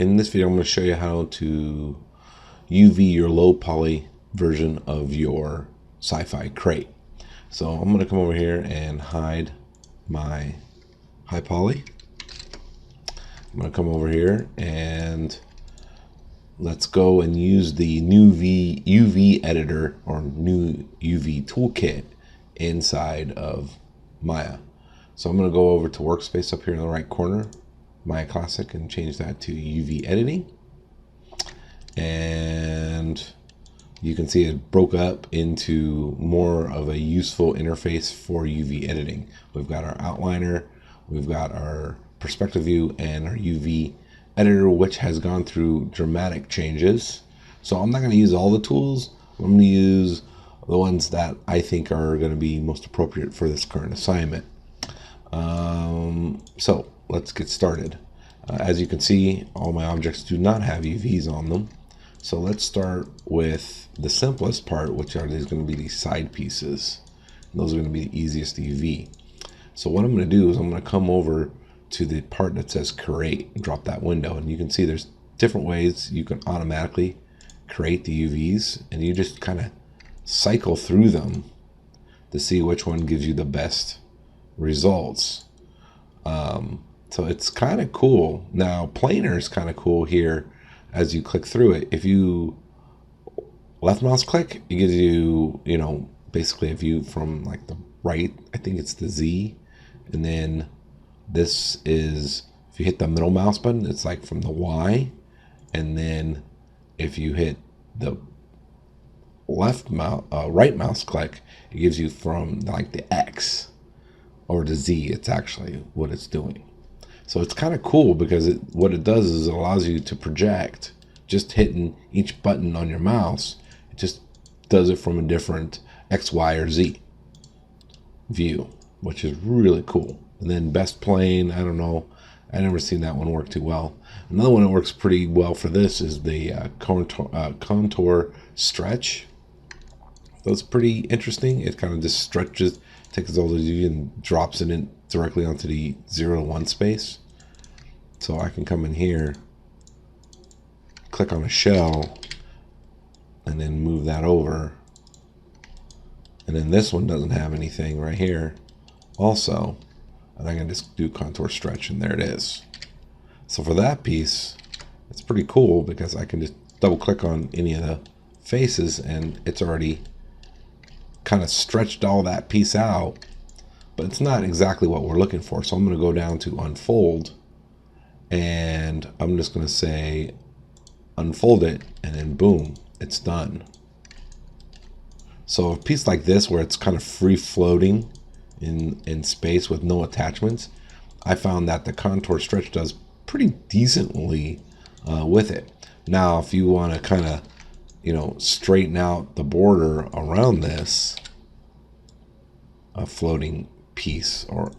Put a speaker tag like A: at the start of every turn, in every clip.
A: In this video, I'm going to show you how to UV your low poly version of your sci-fi crate. So I'm going to come over here and hide my high poly. I'm going to come over here and let's go and use the new UV editor or new UV toolkit inside of Maya. So I'm going to go over to workspace up here in the right corner, Maya Classic, and change that to UV editing. And you can see it broke up into more of a useful interface for UV editing. We've got our outliner, we've got our perspective view, and our UV editor, which has gone through dramatic changes. So I'm not going to use all the tools. I'm going to use the ones that I think are going to be most appropriate for this current assignment. So let's get started. As you can see, all my objects do not have UVs on them. So let's start with the simplest part, which are these going to be these side pieces. Those are going to be the easiest to UV. So what I'm going to do is I'm going to come over to the part that says create and drop that window. And you can see there's different ways you can automatically create the UVs, and you just kind of cycle through them to see which one gives you the best results. So it's kind of cool. Now planar is kind of cool here. As you click through it, if you left mouse click, it gives you, basically a view from like the right, I think it's the Z, and then this is, if you hit the middle mouse button, it's like from the Y, and then if you hit the right mouse click, it gives you from like the X or the Z. It's actually what it's doing. So it's kind of cool because what it does is it allows you to project just hitting each button on your mouse. It just does it from a different X, Y, or Z view, which is really cool. And then best plane, I don't know. I never seen that one work too well. Another one that works pretty well for this is the contour stretch. That's pretty interesting. It kind of just stretches, takes all the UV and drops it in directly onto the 0 to 1 space. So I can come in here, click on a shell, and then move that over. And then this one doesn't have anything right here also. And I can just do contour stretch, and there it is. So for that piece, it's pretty cool because I can just double click on any of the faces and it's already kind of stretched all that piece out. But it's not exactly what we're looking for. So I'm going to go down to unfold, and I'm just going to say unfold it, and then boom, it's done. So a piece like this where it's kind of free floating in space with no attachments, I found that the contour stretch does pretty decently with it. Now if you want to kind of straighten out the border around this floating piece or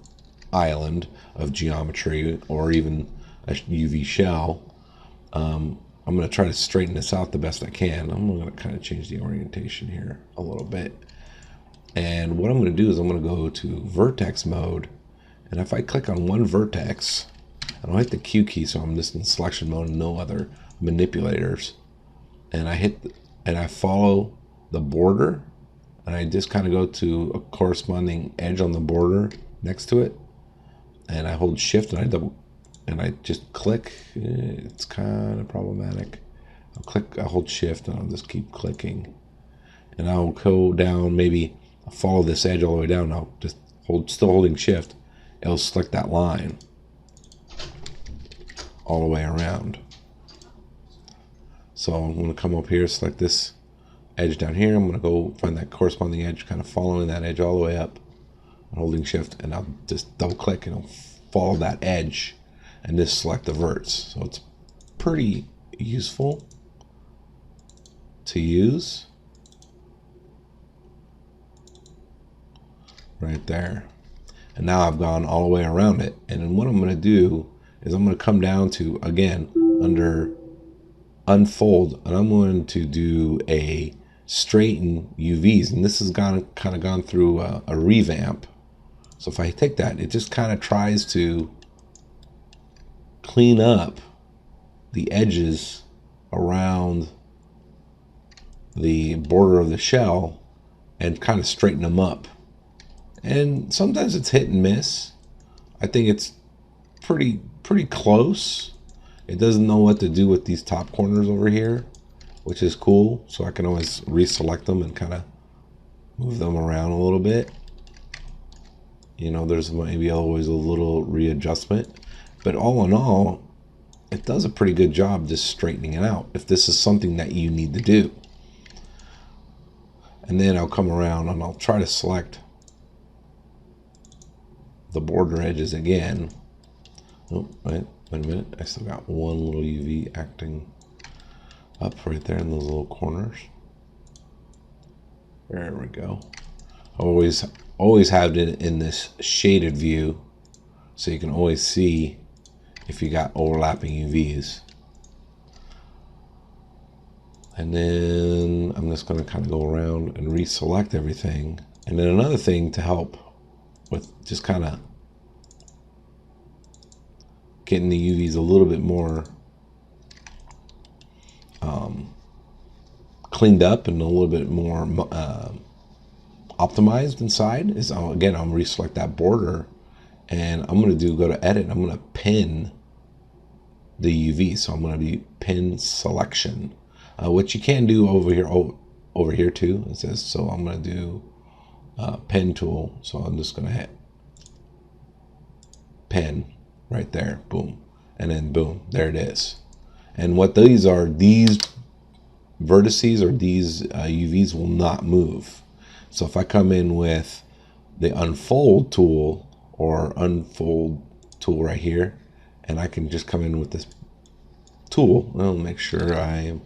A: island of geometry, or even a UV shell, I'm going to try to straighten this out the best I can. I'm going to kind of change the orientation here a little bit. And what I'm going to do is I'm going to go to vertex mode, and if I click on one vertex, and I'll hit the Q key so I'm just in selection mode and no other manipulators, and I follow the border, and I just kind of go to a corresponding edge on the border next to it, and I hold shift and I just click. It's kind of problematic. I'll hold shift, and I'll just keep clicking, and I'll go down, maybe I'll follow this edge all the way down. I'll just still holding shift, it'll select that line all the way around. So I'm going to come up here, select this edge down here. I'm going to go find that corresponding edge, kind of following that edge all the way up, holding shift, and I'll just double click and I'll follow that edge and just select the verts. So it's pretty useful to use right there. And now I've gone all the way around it. And then what I'm going to do is I'm going to come down to, again, under unfold, and I'm going to do a straighten UVs, and this has kind of gone through a revamp. So if I take that, it just kind of tries to clean up the edges around the border of the shell and kind of straighten them up. And sometimes it's hit and miss. I think it's pretty close. It doesn't know what to do with these top corners over here, which is cool. So I can always reselect them and kind of move them around a little bit. You know, there's maybe always a little readjustment, but all in all, it does a pretty good job just straightening it out if this is something that you need to do. And then I'll come around and I'll try to select the border edges again. Oh, wait a minute. I still got one little UV acting up right there in those little corners. There we go. Always have it in this shaded view, so you can always see if you got overlapping UVs. And then I'm just going to kind of go around and reselect everything. And then another thing to help with just kind of getting the UVs a little bit more cleaned up and a little bit more optimized inside is, again, I'm going to reselect that border, and I'm going to go to edit, and I'm going to pin the UV. So I'm going to be pin selection, which you can do over here too. It says, so I'm going to do pen tool. So I'm just going to hit pen right there, boom, and then boom, there it is. And what these are, these vertices or these UVs will not move. So if I come in with the unfold tool or unfold tool right here, and I can just come in with this tool, I'll make sure I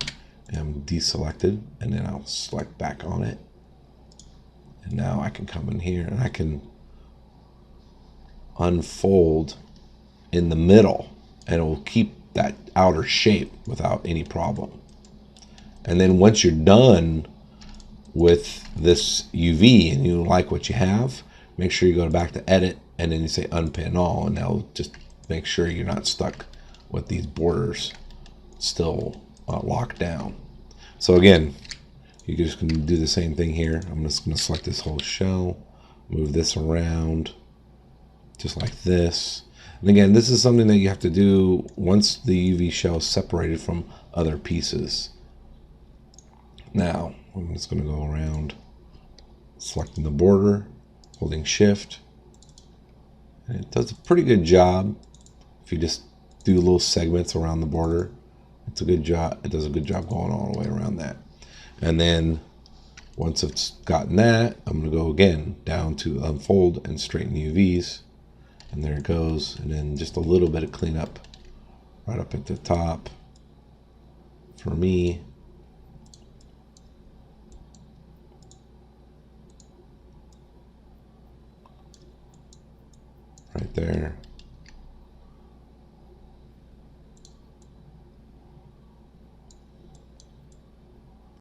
A: am deselected, and then I'll select back on it. And now I can come in here and I can unfold in the middle, and it will keep that outer shape without any problem. And then once you're done with this UV and you like what you have, make sure you go back to edit, and then you say unpin all, and that'll just make sure you're not stuck with these borders still locked down. So again, you just can do the same thing here. I'm just going to select this whole shell, move this around just like this. And again, this is something that you have to do once the UV shell is separated from other pieces. Now, I'm just going to go around selecting the border, holding shift. And it does a pretty good job. If you just do little segments around the border, it's a good job. It does a good job going all the way around that. And then once it's gotten that, I'm going to go again down to unfold and straighten the UVs. And there it goes. And then just a little bit of cleanup right up at the top for me. Right there.